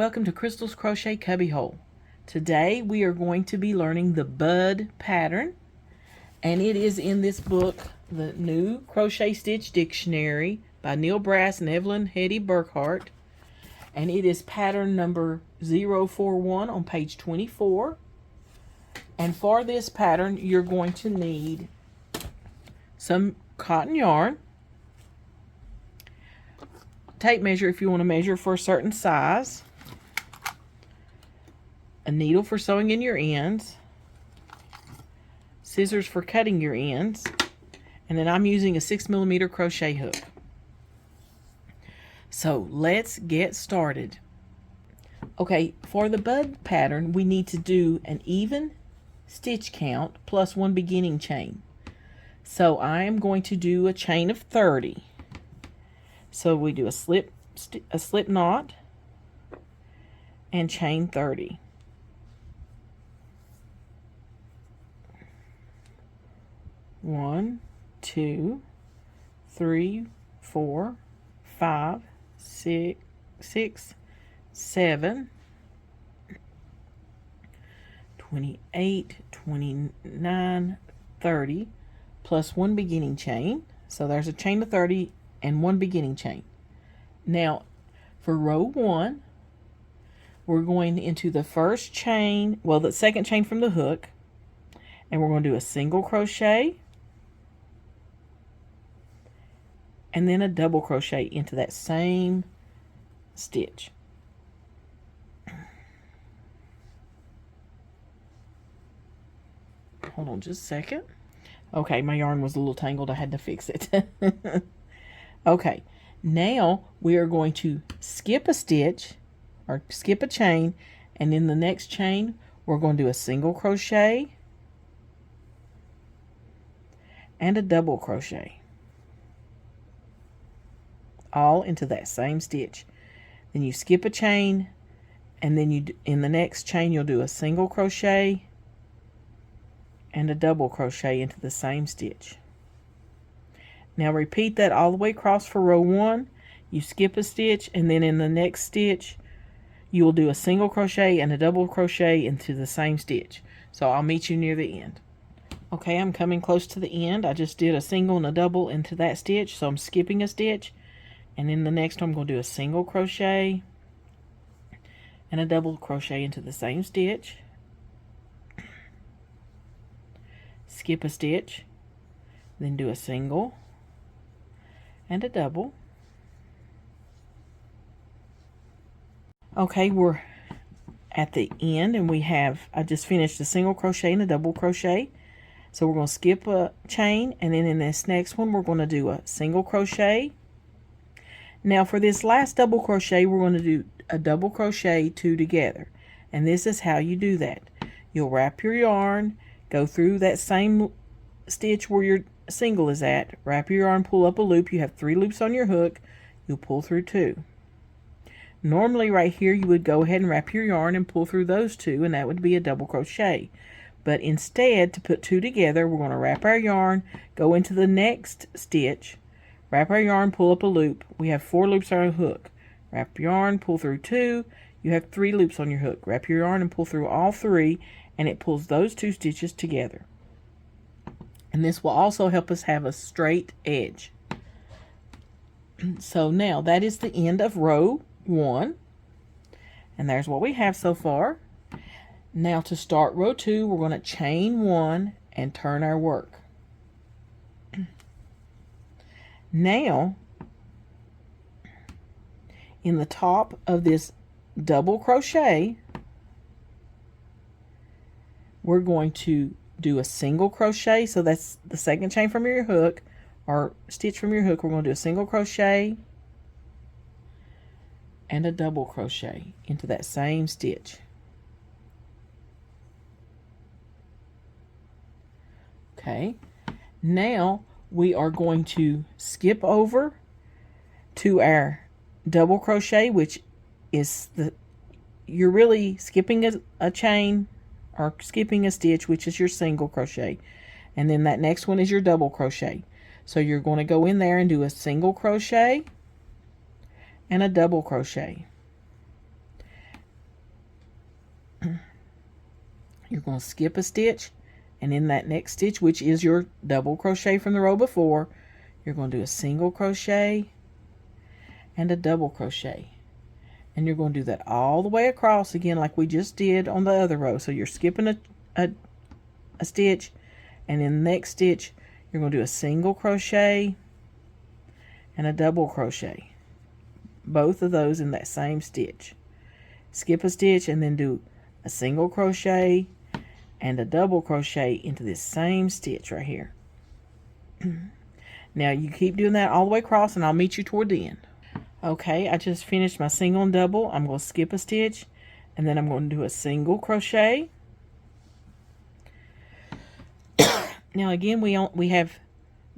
welcome to Crystal's Crochet Cubbyhole. Today we are going to be learning the bud pattern, and it is in this book, the New Crochet Stitch Dictionary by Neil Brass and Evelyn Hetty Burkhart, and it is pattern number 041 on page 24. And for this pattern you're going to need some cotton yarn, tape measure if you want to measure for a certain size, a needle for sewing in your ends, scissors for cutting your ends, and then I'm using a 6mm crochet hook. So let's get started. Okay, for the bud pattern we need to do an even stitch count plus one beginning chain. So I am going to do a chain of 30. So we do a slip knot and chain 30. One, two, three, 4, 5, 6, 7, 28, 29, 30, plus one beginning chain. So there's a chain of 30 and one beginning chain. Now for row 1, we're going into the first chain, well, the second chain from the hook, and we're going to do a single crochet and then a double crochet into that same stitch. Hold on just a second. Okay, my yarn was a little tangled. I had to fix it. Okay, now we are going to skip a stitch or skip a chain, and in the next chain we're going to do a single crochet and a double crochet, all into that same stitch. Then you skip a chain, and then in the next chain you'll do a single crochet and a double crochet into the same stitch. Now repeat that all the way across for row 1. You skip a stitch, and then in the next stitch you will do a single crochet and a double crochet into the same stitch. So I'll meet you near the end. Okay, I'm coming close to the end. I just did a single and a double into that stitch, so I'm skipping a stitch, and in the next one I'm going to do a single crochet and a double crochet into the same stitch, skip a stitch, then do a single and a double. Okay, we're at the end, and I just finished a single crochet and a double crochet. So we're going to skip a chain, and then in this next one we're going to do a single crochet. Now for this last double crochet we're going to do a double crochet 2 together, and this is how you do that. You'll wrap your yarn, go through that same stitch where your single is at, wrap your yarn, pull up a loop. You have 3 loops on your hook. You'll pull through 2. Normally right here you would go ahead and wrap your yarn and pull through those 2, and that would be a double crochet. But instead, to put 2 together, we're going to wrap our yarn, go into the next stitch, wrap our yarn, pull up a loop. We have 4 loops on our hook. Wrap your yarn, pull through 2. You have 3 loops on your hook. Wrap your yarn and pull through all 3, and it pulls those 2 stitches together. And this will also help us have a straight edge. So now that is the end of row 1, and there's what we have so far. Now to start row 2, we're going to chain 1 and turn our work. Now in the top of this double crochet we're going to do a single crochet. So that's the second chain from your hook, or stitch from your hook. We're going to do a single crochet and a double crochet into that same stitch. Okay, now we are going to skip over to our double crochet, which is you're really skipping a chain or skipping a stitch, which is your single crochet, and then that next one is your double crochet. So you're going to go in there and do a single crochet and a double crochet. you're going to skip a stitch, and in that next stitch, which is your double crochet from the row before, you're going to do a single crochet and a double crochet. And you're going to do that all the way across again like we just did on the other row. So you're skipping a stitch, and in the next stitch you're going to do a single crochet and a double crochet, both of those in that same stitch. Skip a stitch and then do a single crochet and a double crochet into this same stitch right here. Now you keep doing that all the way across, and I'll meet you toward the end. Okay, I just finished my single and double. I'm going to skip a stitch, and then I'm going to do a single crochet. Now again, we have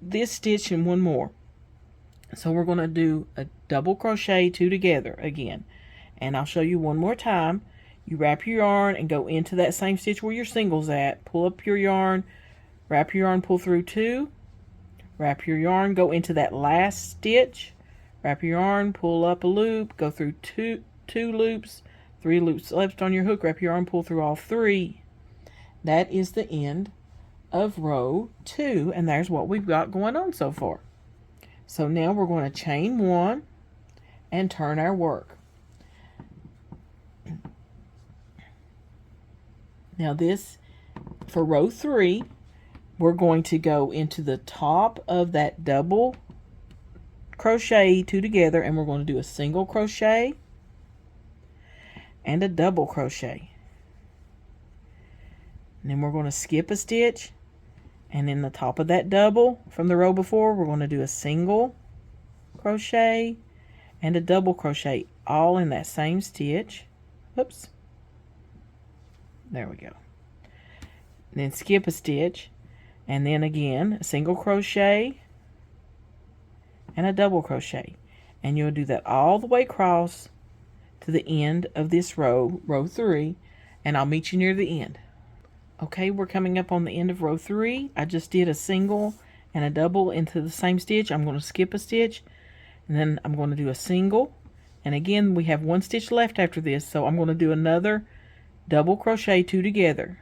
this stitch and one more. So we're going to do a double crochet, 2 together again. And I'll show you one more time. You wrap your yarn and go into that same stitch where your single's at. Pull up your yarn, wrap your yarn, pull through 2. Wrap your yarn, go into that last stitch. Wrap your yarn, pull up a loop, go through two loops, 3 loops left on your hook. Wrap your yarn, pull through all 3. That is the end of row 2, and there's what we've got going on so far. So now we're going to chain 1 and turn our work. Now this, for row 3, we're going to go into the top of that double crochet 2 together, and we're going to do a single crochet and a double crochet. And then we're going to skip a stitch, and in the top of that double from the row before, we're going to do a single crochet and a double crochet, all in that same stitch. Oops. There we go. Then skip a stitch, and then again a single crochet and a double crochet, and you'll do that all the way across to the end of this row, row 3, and I'll meet you near the end. Okay, we're coming up on the end of row 3. I just did a single and a double into the same stitch. I'm going to skip a stitch, and then I'm going to do a single, and again we have 1 stitch left after this, so I'm going to do another double crochet 2 together.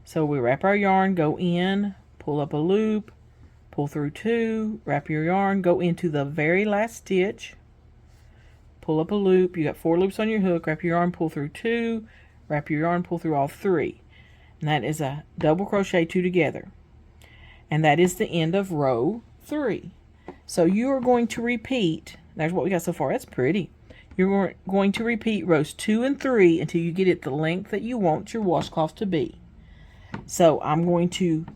So we wrap our yarn, go in, pull up a loop, pull through 2, wrap your yarn, go into the very last stitch, pull up a loop. You got 4 loops on your hook, wrap your yarn, pull through 2, wrap your yarn, pull through all 3. And that is a double crochet 2 together. And that is the end of row 3. So you are going to repeat, there's what we got so far. That's pretty. You're going to repeat rows 2 and 3 until you get it the length that you want your washcloth to be. So I'm going to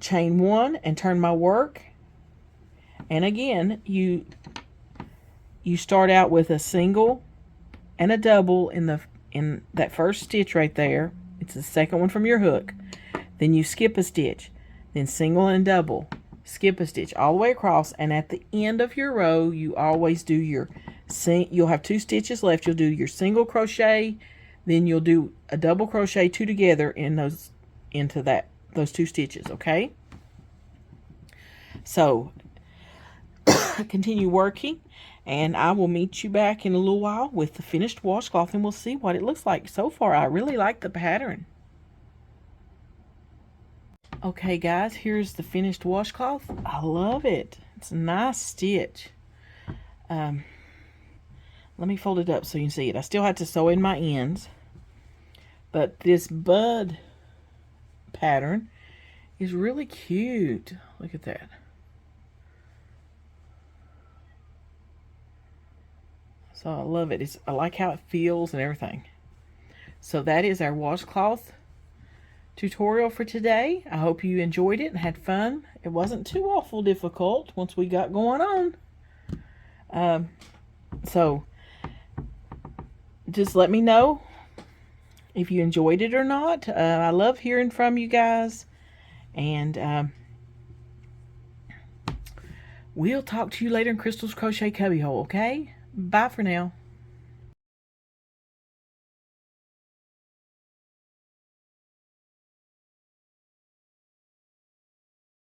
chain 1 and turn my work. And again, you start out with a single and a double in that first stitch right there. It's the second one from your hook. Then you skip a stitch, then single and double, skip a stitch all the way across, and at the end of your row you always do your you'll have 2 stitches left. You'll do your single crochet, then you'll do a double crochet 2 together in those those 2 stitches. Okay, so continue working, and I will meet you back in a little while with the finished washcloth, and we'll see what it looks like. So far I really like the pattern. Okay guys, here's the finished washcloth. I love it. It's a nice stitch. Let me fold it up so you can see it. I still have to sew in my ends, but this bud pattern is really cute. Look at that. So I love it. I like how it feels and everything. So that is our washcloth tutorial for today. I hope you enjoyed it and had fun. It wasn't too awful difficult once we got going on. So just let me know if you enjoyed it or not. I love hearing from you guys, and we'll talk to you later in Crystal's Crochet Cubbyhole. Okay, bye for now.